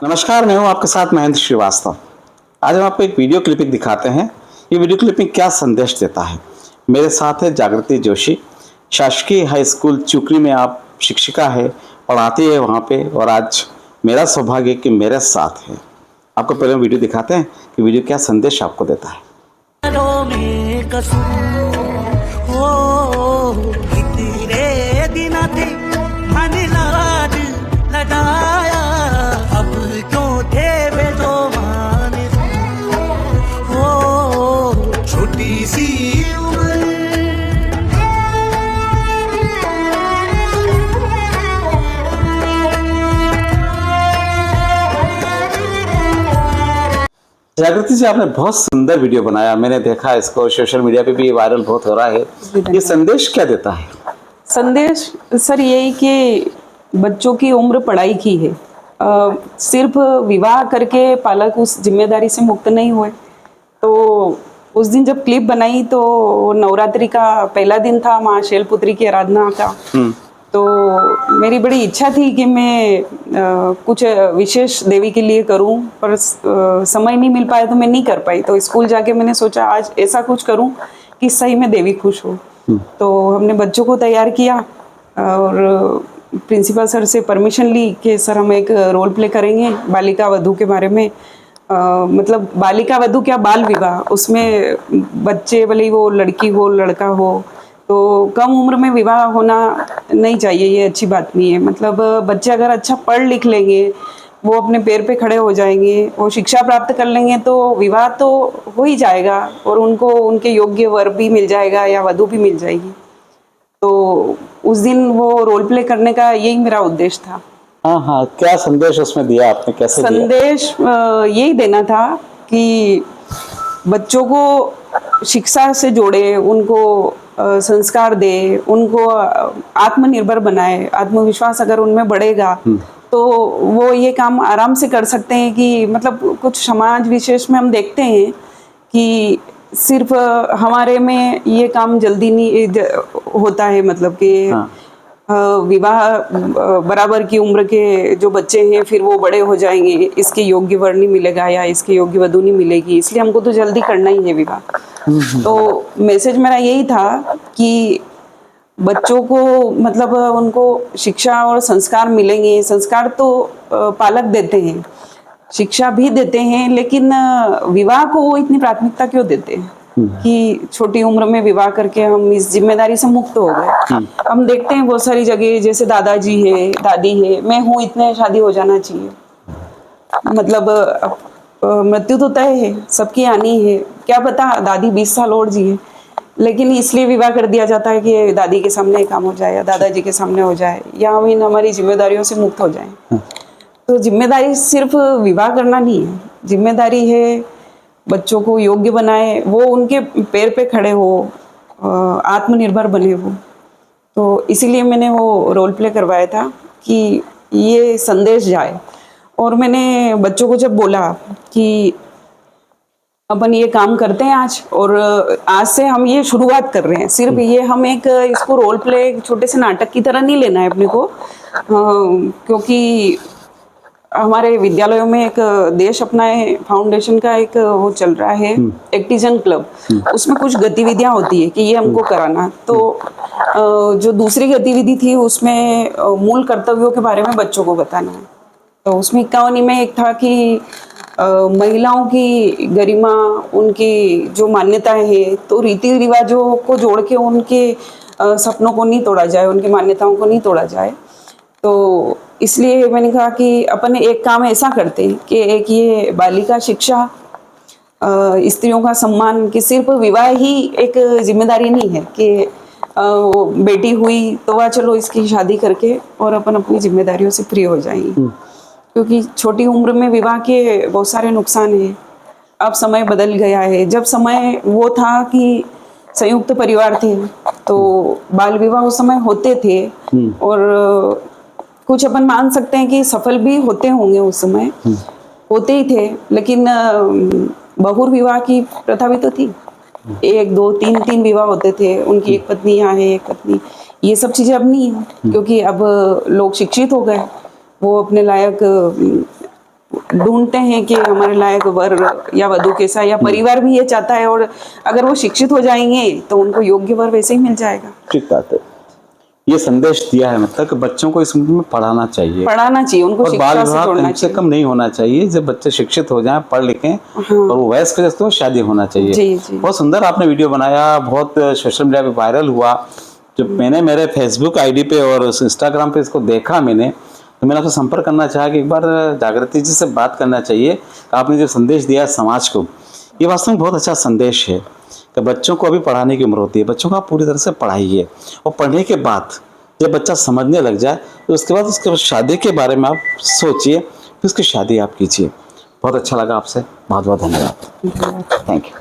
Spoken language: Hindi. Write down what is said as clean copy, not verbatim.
नमस्कार, मैं हूं आपके साथ महेंद्र श्रीवास्तव। आज हम आपको एक वीडियो क्लिपिंग दिखाते हैं। ये वीडियो क्लिपिंग क्या संदेश देता है। मेरे साथ है जागृति जोशी, शासकीय हाई स्कूल चुकरी में आप शिक्षिका है, पढ़ाती है वहाँ पे, और आज मेरा सौभाग्य कि मेरे साथ है। आपको पहले वीडियो दिखाते हैं कि वीडियो क्या संदेश आपको देता है। जागृति जी, आपने बहुत सुंदर वीडियो बनाया। मैंने देखा इसको, सोशल मीडिया पे भी वायरल बहुत हो रहा है। ये संदेश क्या देता है? संदेश सर यही कि बच्चों की उम्र पढ़ाई की है। सिर्फ विवाह करके पालक उस जिम्मेदारी से मुक्त नहीं हुए। तो उस दिन जब क्लिप बनाई तो नवरात्रि का पहला दिन था, माँ शैलपुत्री की आराधना का। तो मेरी बड़ी इच्छा थी कि मैं कुछ विशेष देवी के लिए करूं, पर समय नहीं मिल पाया तो मैं नहीं कर पाई। तो स्कूल जाके मैंने सोचा आज ऐसा कुछ करूं कि सही में देवी खुश हो। तो हमने बच्चों को तैयार किया और प्रिंसिपल सर से परमिशन ली कि सर हम एक रोल प्ले करेंगे बालिका वधू के बारे में। मतलब बालिका वधू क्या, बाल विवाह। उसमें बच्चे भले ही वो लड़की हो लड़का हो, तो कम उम्र में विवाह होना नहीं चाहिए, ये अच्छी बात नहीं है। मतलब बच्चे अगर अच्छा पढ़ लिख लेंगे, वो अपने पैर पे खड़े हो जाएंगे, वो शिक्षा प्राप्त कर लेंगे, तो विवाह तो हो ही जाएगा और उनको उनके योग्य वर भी मिल जाएगा या वधू भी मिल जाएगी। तो उस दिन वो रोल प्ले करने का यही मेरा उद्देश्य था। हाँ, क्या संदेश उसमें दिया आपने, कैसे संदेश यही देना था कि बच्चों को शिक्षा से जोड़े, उनको संस्कार दे, उनको आत्मनिर्भर बनाए। आत्मविश्वास अगर उनमें बढ़ेगा तो वो ये काम आराम से कर सकते हैं। कि मतलब कुछ समाज विशेष में हम देखते हैं कि सिर्फ हमारे में ये काम जल्दी नहीं होता है। मतलब कि विवाह बराबर की उम्र के जो बच्चे हैं फिर वो बड़े हो जाएंगे, इसके योग्य वर नहीं मिलेगा या इसके योग्य वधू नहीं मिलेगी, इसलिए हमको तो जल्दी करना ही है विवाह। तो मैसेज मेरा यही था कि बच्चों को मतलब उनको शिक्षा और संस्कार मिलेंगे। संस्कार तो पालक देते हैं, शिक्षा भी देते हैं, लेकिन विवाह को वो इतनी प्राथमिकता क्यों देते हैं कि छोटी उम्र में विवाह करके हम इस जिम्मेदारी से मुक्त हो गए। हम देखते हैं बहुत सारी जगह, जैसे दादाजी है, दादी है, मैं हूँ, इतने शादी हो जाना चाहिए। मतलब मृत्यु तो तय है, सबकी आनी है। क्या पता दादी 20 साल और जिए, लेकिन इसलिए विवाह कर दिया जाता है कि दादी के सामने काम हो जाए या दादाजी के सामने हो जाए, या हम इन हमारी जिम्मेदारियों से मुक्त हो जाएं। तो जिम्मेदारी सिर्फ विवाह करना नहीं है, जिम्मेदारी है बच्चों को योग्य बनाए, वो उनके पैर पे खड़े हो, आत्मनिर्भर बने वो। तो इसीलिए मैंने वो रोल प्ले करवाया था कि ये संदेश जाए। और मैंने बच्चों को जब बोला कि अपन ये काम करते हैं आज, और आज से हम ये शुरुआत कर रहे हैं, सिर्फ ये हम एक इसको रोल प्ले छोटे से नाटक की तरह नहीं लेना है अपने को, क्योंकि हमारे विद्यालयों में एक देश अपनाए फाउंडेशन का एक वो चल रहा है, एक्टिजन क्लब। उसमें कुछ गतिविधियां होती है कि ये हमको कराना। तो जो दूसरी गतिविधि थी उसमें मूल कर्तव्यों के बारे में बच्चों को बताना है। तो उसमें 51 में एक था कि महिलाओं की गरिमा, उनकी जो मान्यताएं हैं, तो रीति रिवाजों को जोड़ के उनके सपनों को नहीं तोड़ा जाए, उनकी मान्यताओं को नहीं तोड़ा जाए। तो इसलिए मैंने कहा कि अपन एक काम ऐसा करते हैं कि एक ये बालिका शिक्षा, स्त्रियों का सम्मान, कि सिर्फ विवाह ही एक जिम्मेदारी नहीं है कि वो बेटी हुई तो वह चलो इसकी शादी करके और अपन अपनी जिम्मेदारियों से फ्री हो जाएंगे। क्योंकि छोटी उम्र में विवाह के बहुत सारे नुकसान हैं। अब समय बदल गया है। जब समय वो था कि संयुक्त परिवार थे तो बाल विवाह उस समय होते थे, और कुछ अपन मान सकते हैं कि सफल भी होते होंगे, उस समय होते ही थे। लेकिन बहुर विवाह की प्रथा भी तो थी, 1 2 3 विवाह होते थे, उनकी एक पत्नी यहाँ है, एक पत्नी। ये सब चीजें अब नहीं है, क्योंकि अब लोग शिक्षित हो गए, वो अपने लायक ढूंढते हैं कि हमारे लायक वर या वधु कैसा, या परिवार भी ये चाहता है, और अगर वो शिक्षित हो जाएंगे तो उनको योग्य वर वैसे ही मिल जाएगा। ठीक बात है। ये संदेश दिया है मतलब कि बच्चों को इस उम्र में पढ़ाना चाहिए, उनको और बाल शिक्षा से विवाह जोड़ना कम से चाहिए। कम नहीं होना चाहिए। जब बच्चे शिक्षित हो जाएं, पढ़ लिखें और वो वयस्क हो जाए तो शादी होना चाहिए। जी, जी। बहुत सुंदर आपने वीडियो बनाया, बहुत सोशल मीडिया पे वायरल हुआ। जब मैंने मेरे फेसबुक आईडी पे और इंस्टाग्राम पे इसको देखा मैंने, तो मैंने आपसे संपर्क करना चाहा कि एक बार जागृति जी से बात करना चाहिए। आपने जो संदेश दिया है समाज को, ये वास्तव में बहुत अच्छा संदेश है कि बच्चों को अभी पढ़ाने की उम्र होती है, बच्चों को आप पूरी तरह से पढ़ाइए, और पढ़ने के बाद जब बच्चा समझने लग जाए तो उसके बाद उसके शादी के बारे में आप सोचिए, फिर उसकी शादी आप कीजिए। बहुत अच्छा लगा आपसे, बहुत बहुत धन्यवाद। Thank you.